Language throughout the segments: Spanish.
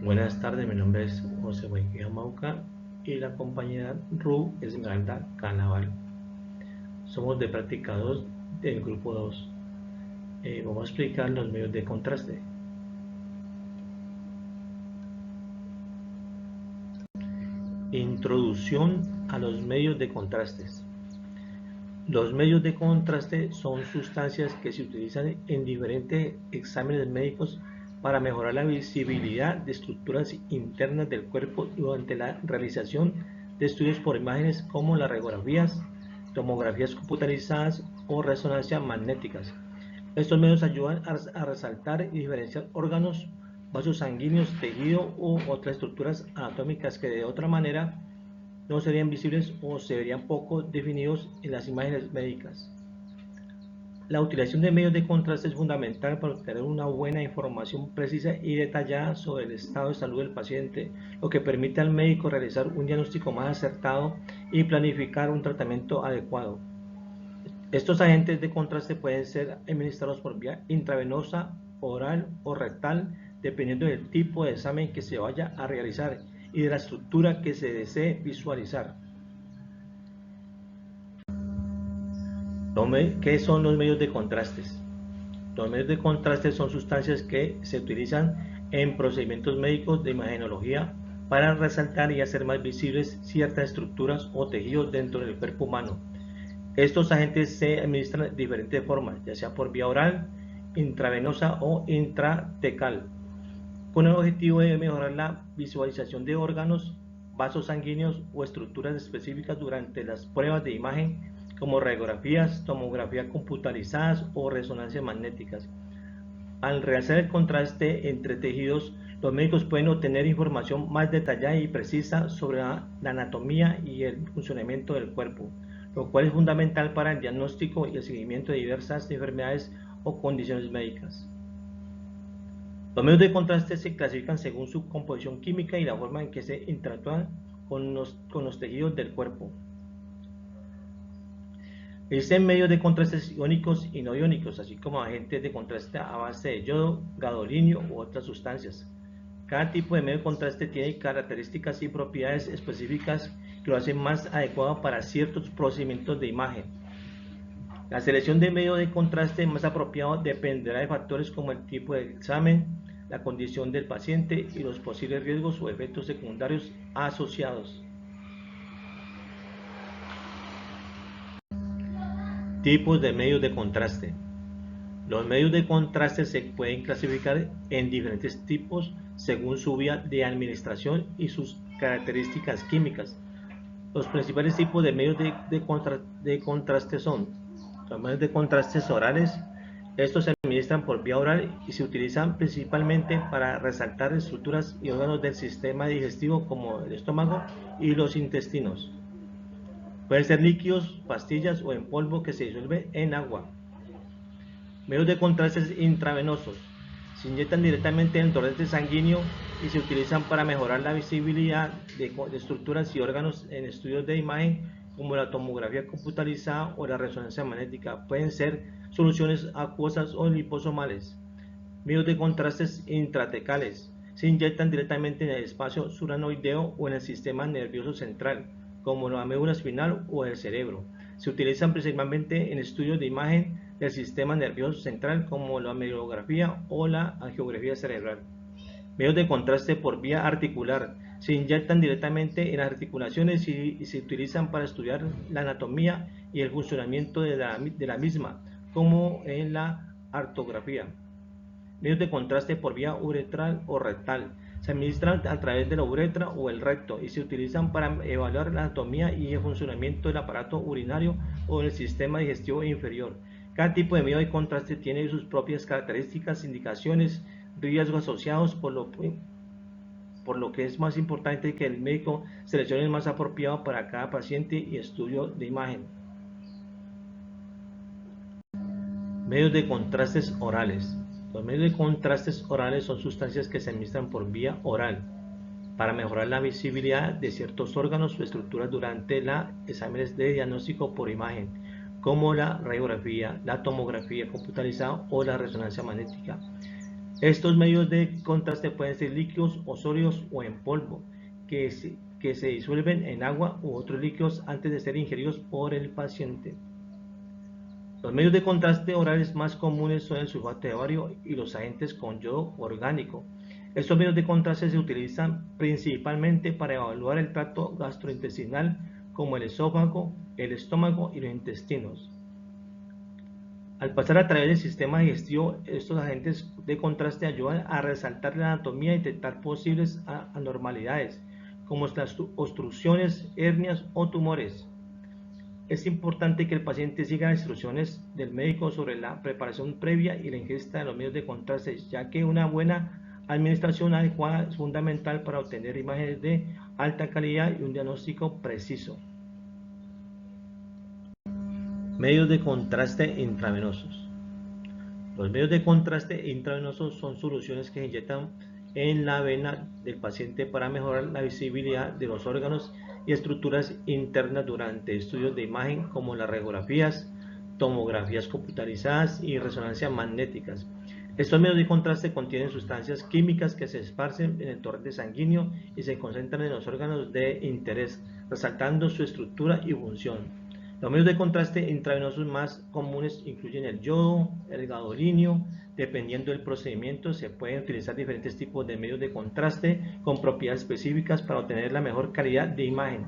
Buenas tardes, mi nombre es José Guaiguía Mauca y la compañera RU Esmeralda Canaval. Somos de práctica 2 del grupo 2. Vamos a explicar los medios de contraste. Introducción a los medios de contrastes. Los medios de contraste son sustancias que se utilizan en diferentes exámenes médicos para mejorar la visibilidad de estructuras internas del cuerpo durante la realización de estudios por imágenes como las radiografías, tomografías computarizadas o resonancias magnéticas. Estos medios ayudan a resaltar y diferenciar órganos, vasos sanguíneos, tejido u otras estructuras anatómicas que de otra manera no serían visibles o se verían poco definidos en las imágenes médicas. La utilización de medios de contraste es fundamental para obtener una buena información precisa y detallada sobre el estado de salud del paciente, lo que permite al médico realizar un diagnóstico más acertado y planificar un tratamiento adecuado. Estos agentes de contraste pueden ser administrados por vía intravenosa, oral o rectal, dependiendo del tipo de examen que se vaya a realizar y de la estructura que se desee visualizar. ¿Qué son los medios de contrastes? Los medios de contraste son sustancias que se utilizan en procedimientos médicos de imagenología para resaltar y hacer más visibles ciertas estructuras o tejidos dentro del cuerpo humano. Estos agentes se administran de diferentes formas, ya sea por vía oral, intravenosa o intratecal, con el objetivo de mejorar la visualización de órganos, vasos sanguíneos o estructuras específicas durante las pruebas de imagen como radiografías, tomografías computarizadas o resonancias magnéticas. Al realizar el contraste entre tejidos, los médicos pueden obtener información más detallada y precisa sobre la anatomía y el funcionamiento del cuerpo, lo cual es fundamental para el diagnóstico y el seguimiento de diversas enfermedades o condiciones médicas. Los medios de contraste se clasifican según su composición química y la forma en que se interactúan con los tejidos del cuerpo. Existen medios de contrastes iónicos y no iónicos, así como agentes de contraste a base de yodo, gadolinio u otras sustancias. Cada tipo de medio de contraste tiene características y propiedades específicas que lo hacen más adecuado para ciertos procedimientos de imagen. La selección de medio de contraste más apropiado dependerá de factores como el tipo de examen, la condición del paciente y los posibles riesgos o efectos secundarios asociados. Tipos de medios de contraste. Los medios de contraste se pueden clasificar en diferentes tipos según su vía de administración y sus características químicas. Los principales tipos de medios de contraste son los medios de contrastes orales. Estos se administran por vía oral y se utilizan principalmente para resaltar estructuras y órganos del sistema digestivo como el estómago y los intestinos. Pueden ser líquidos, pastillas o en polvo que se disuelve en agua. Medios de contrastes intravenosos. Se inyectan directamente en el torrente sanguíneo y se utilizan para mejorar la visibilidad de estructuras y órganos en estudios de imagen como la tomografía computarizada o la resonancia magnética. Pueden ser soluciones acuosas o liposomales. Medios de contrastes intratecales. Se inyectan directamente en el espacio suranoideo o en el sistema nervioso central, como la médula espinal o el cerebro. Se utilizan principalmente en estudios de imagen del sistema nervioso central como la megalografía o la angiografía cerebral. Medios de contraste por vía articular. Se inyectan directamente en las articulaciones y se utilizan para estudiar la anatomía y el funcionamiento de la misma, como en la artrografía. Medios de contraste por vía uretral o rectal. Se administran a través de la uretra o el recto y se utilizan para evaluar la anatomía y el funcionamiento del aparato urinario o del sistema digestivo inferior. Cada tipo de medio de contraste tiene sus propias características, indicaciones, riesgos asociados, por lo que es más importante que el médico seleccione el más apropiado para cada paciente y estudio de imagen. Medios de contrastes orales. Los medios de contrastes orales son sustancias que se administran por vía oral para mejorar la visibilidad de ciertos órganos o estructuras durante los exámenes de diagnóstico por imagen, como la radiografía, la tomografía computarizada o la resonancia magnética. Estos medios de contraste pueden ser líquidos o sólidos o en polvo, que se disuelven en agua u otros líquidos antes de ser ingeridos por el paciente. Los medios de contraste orales más comunes son el sulfato de bario y los agentes con yodo orgánico. Estos medios de contraste se utilizan principalmente para evaluar el tracto gastrointestinal como el esófago, el estómago y los intestinos. Al pasar a través del sistema digestivo, estos agentes de contraste ayudan a resaltar la anatomía y detectar posibles anormalidades, como las obstrucciones, hernias o tumores. Es importante que el paciente siga las instrucciones del médico sobre la preparación previa y la ingesta de los medios de contraste, ya que una buena administración adecuada es fundamental para obtener imágenes de alta calidad y un diagnóstico preciso. Medios de contraste intravenosos. Los medios de contraste intravenosos son soluciones que se inyectan en la vena del paciente para mejorar la visibilidad de los órganos y estructuras internas durante estudios de imagen como las radiografías, tomografías computarizadas y resonancias magnéticas. Estos medios de contraste contienen sustancias químicas que se esparcen en el torrente sanguíneo y se concentran en los órganos de interés, resaltando su estructura y función. Los medios de contraste intravenosos más comunes incluyen el yodo, el gadolinio. Dependiendo del procedimiento, se pueden utilizar diferentes tipos de medios de contraste con propiedades específicas para obtener la mejor calidad de imagen.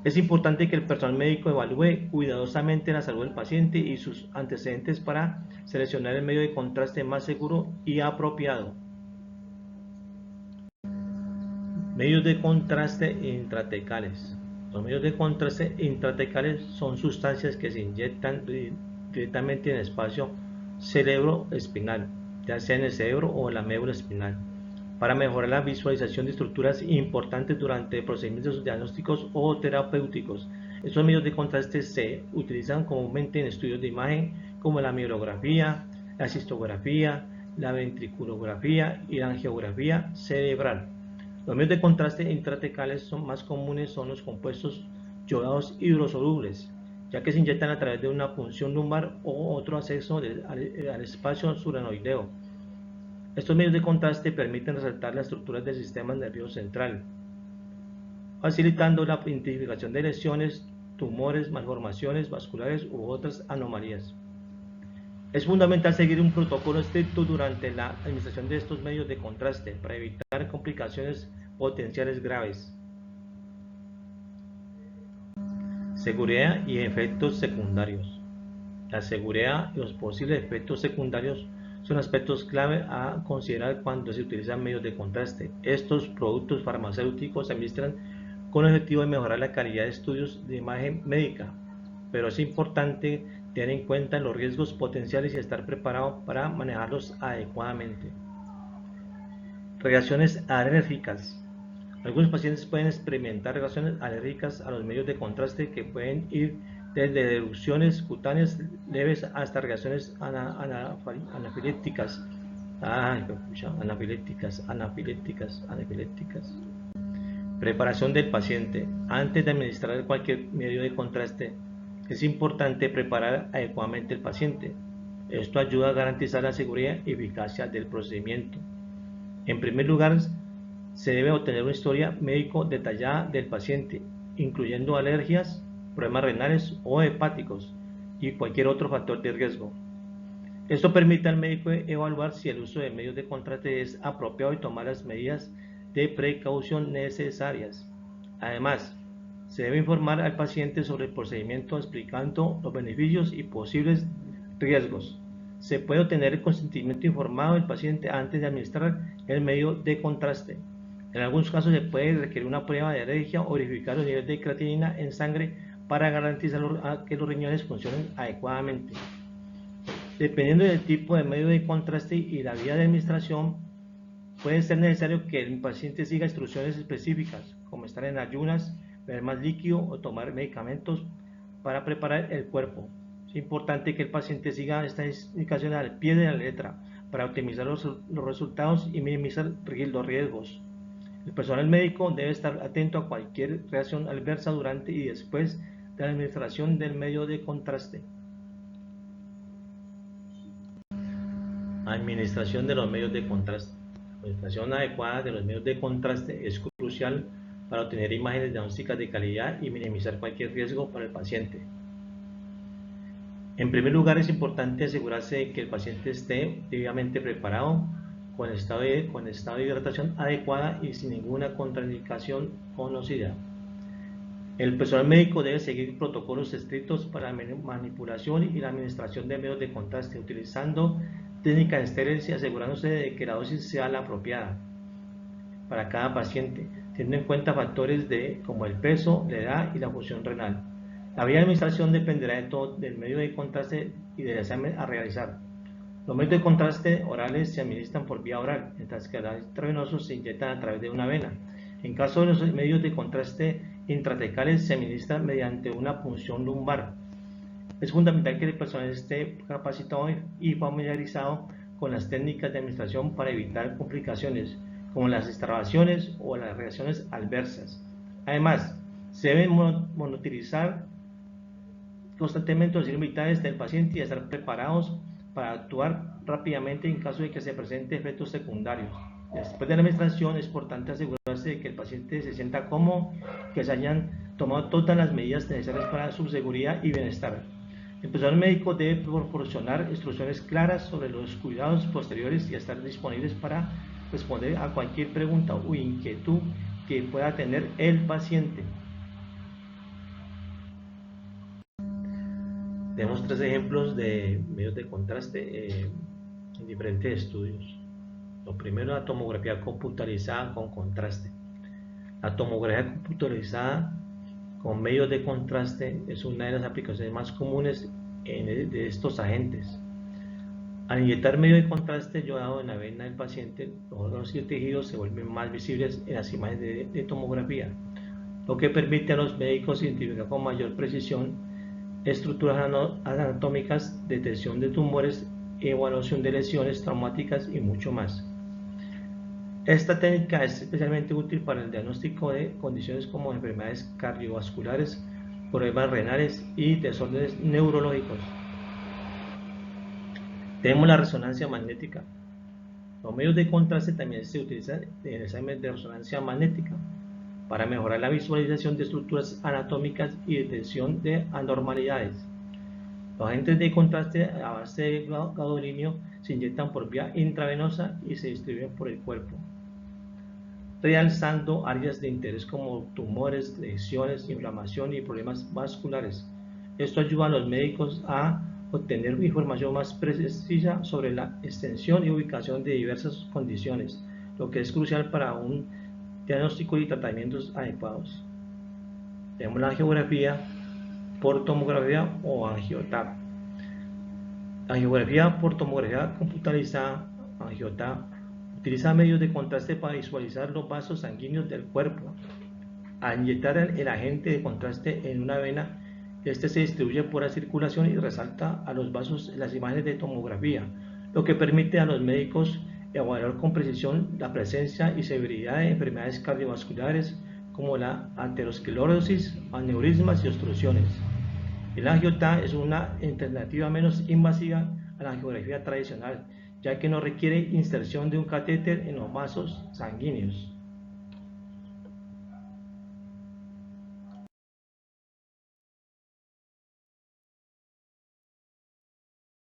Es importante que el personal médico evalúe cuidadosamente la salud del paciente y sus antecedentes para seleccionar el medio de contraste más seguro y apropiado. Medios de contraste intratecales. Los medios de contraste intratecales son sustancias que se inyectan directamente en el espacio cerebroespinal, ya sea en el cerebro o en la médula espinal, para mejorar la visualización de estructuras importantes durante procedimientos diagnósticos o terapéuticos. Estos medios de contraste se utilizan comúnmente en estudios de imagen como la mielografía, la cistografía, la ventriculografía y la angiografía cerebral. Los medios de contraste intratecales más comunes son los compuestos yodados hidrosolubles, ya que se inyectan a través de una punción lumbar o otro acceso al espacio suranoideo. Estos medios de contraste permiten resaltar las estructuras del sistema nervioso central, facilitando la identificación de lesiones, tumores, malformaciones vasculares u otras anomalías. Es fundamental seguir un protocolo estricto durante la administración de estos medios de contraste para evitar complicaciones potenciales graves. Seguridad y efectos secundarios. La seguridad y los posibles efectos secundarios son aspectos clave a considerar cuando se utilizan medios de contraste. Estos productos farmacéuticos se administran con el objetivo de mejorar la calidad de estudios de imagen médica, pero es importante tener en cuenta los riesgos potenciales y estar preparado para manejarlos adecuadamente. Reacciones alérgicas. Algunos pacientes pueden experimentar reacciones alérgicas a los medios de contraste que pueden ir desde erupciones cutáneas leves hasta reacciones anafilépticas. Anafilépticas. Preparación del paciente. Antes de administrar cualquier medio de contraste, es importante preparar adecuadamente el paciente. Esto ayuda a garantizar la seguridad y eficacia del procedimiento. En primer lugar, se debe obtener una historia médico detallada del paciente, incluyendo alergias, problemas renales o hepáticos y cualquier otro factor de riesgo. Esto permite al médico evaluar si el uso de medios de contraste es apropiado y tomar las medidas de precaución necesarias. Además, se debe informar al paciente sobre el procedimiento explicando los beneficios y posibles riesgos. Se puede obtener el consentimiento informado del paciente antes de administrar el medio de contraste. En algunos casos se puede requerir una prueba de alergia o verificar los niveles de creatinina en sangre para garantizar que los riñones funcionen adecuadamente. Dependiendo del tipo de medio de contraste y la vía de administración, puede ser necesario que el paciente siga instrucciones específicas, como estar en ayunas, beber más líquido o tomar medicamentos para preparar el cuerpo. Es importante que el paciente siga estas indicaciones al pie de la letra para optimizar los resultados y minimizar los riesgos. El personal médico debe estar atento a cualquier reacción adversa durante y después de la administración del medio de contraste. Administración de los medios de contraste. La administración adecuada de los medios de contraste es crucial para obtener imágenes diagnósticas de calidad y minimizar cualquier riesgo para el paciente. En primer lugar, es importante asegurarse de que el paciente esté debidamente preparado, con estado de hidratación adecuada y sin ninguna contraindicación conocida. El personal médico debe seguir protocolos estrictos para la manipulación y la administración de medios de contraste, utilizando técnicas estériles y asegurándose de que la dosis sea la apropiada para cada paciente, teniendo en cuenta factores como el peso, la edad y la función renal. La vía de administración dependerá del medio de contraste y del examen a realizar. Los medios de contraste orales se administran por vía oral, mientras que los intravenosos se inyectan a través de una vena. En caso de los medios de contraste intratecales, se administran mediante una punción lumbar. Es fundamental que el personal esté capacitado y familiarizado con las técnicas de administración para evitar complicaciones, como las extravasaciones o las reacciones adversas. Además, se deben monitorizar constantemente los signos vitales del paciente y estar preparados para actuar rápidamente en caso de que se presenten efectos secundarios. Después de la administración es importante asegurarse de que el paciente se sienta cómodo, que se hayan tomado todas las medidas necesarias para su seguridad y bienestar. El personal médico debe proporcionar instrucciones claras sobre los cuidados posteriores y estar disponibles para responder a cualquier pregunta o inquietud que pueda tener el paciente. Tenemos tres ejemplos de medios de contraste en diferentes estudios. Lo primero, la tomografía computarizada con contraste. La tomografía computarizada con medios de contraste es una de las aplicaciones más comunes de estos agentes. Al inyectar medio de contraste iodado en la vena del paciente, los órganos y tejidos se vuelven más visibles en las imágenes de tomografía, lo que permite a los médicos identificar con mayor precisión estructuras anatómicas, detección de tumores, evaluación de lesiones traumáticas y mucho más. Esta técnica es especialmente útil para el diagnóstico de condiciones como enfermedades cardiovasculares, problemas renales y desórdenes neurológicos. Tenemos la resonancia magnética. Los medios de contraste también se utilizan en el examen de resonancia magnética para mejorar la visualización de estructuras anatómicas y detección de anormalidades. Los agentes de contraste a base de gadolinio se inyectan por vía intravenosa y se distribuyen por el cuerpo, realzando áreas de interés como tumores, lesiones, inflamación y problemas vasculares. Esto ayuda a los médicos a obtener información más precisa sobre la extensión y ubicación de diversas condiciones, lo que es crucial para un diagnóstico y tratamientos adecuados. Tenemos la angiografía por tomografía o AngioTAC. La angiografía por tomografía computarizada, AngioTAC, utiliza medios de contraste para visualizar los vasos sanguíneos del cuerpo. Al inyectar el agente de contraste en una vena, este se distribuye por la circulación y resalta a los vasos en las imágenes de tomografía, lo que permite a los médicos evaluar con precisión la presencia y severidad de enfermedades cardiovasculares como la aterosclerosis, aneurismas y obstrucciones. El AngioTAC es una alternativa menos invasiva a la angiografía tradicional, ya que no requiere inserción de un catéter en los vasos sanguíneos.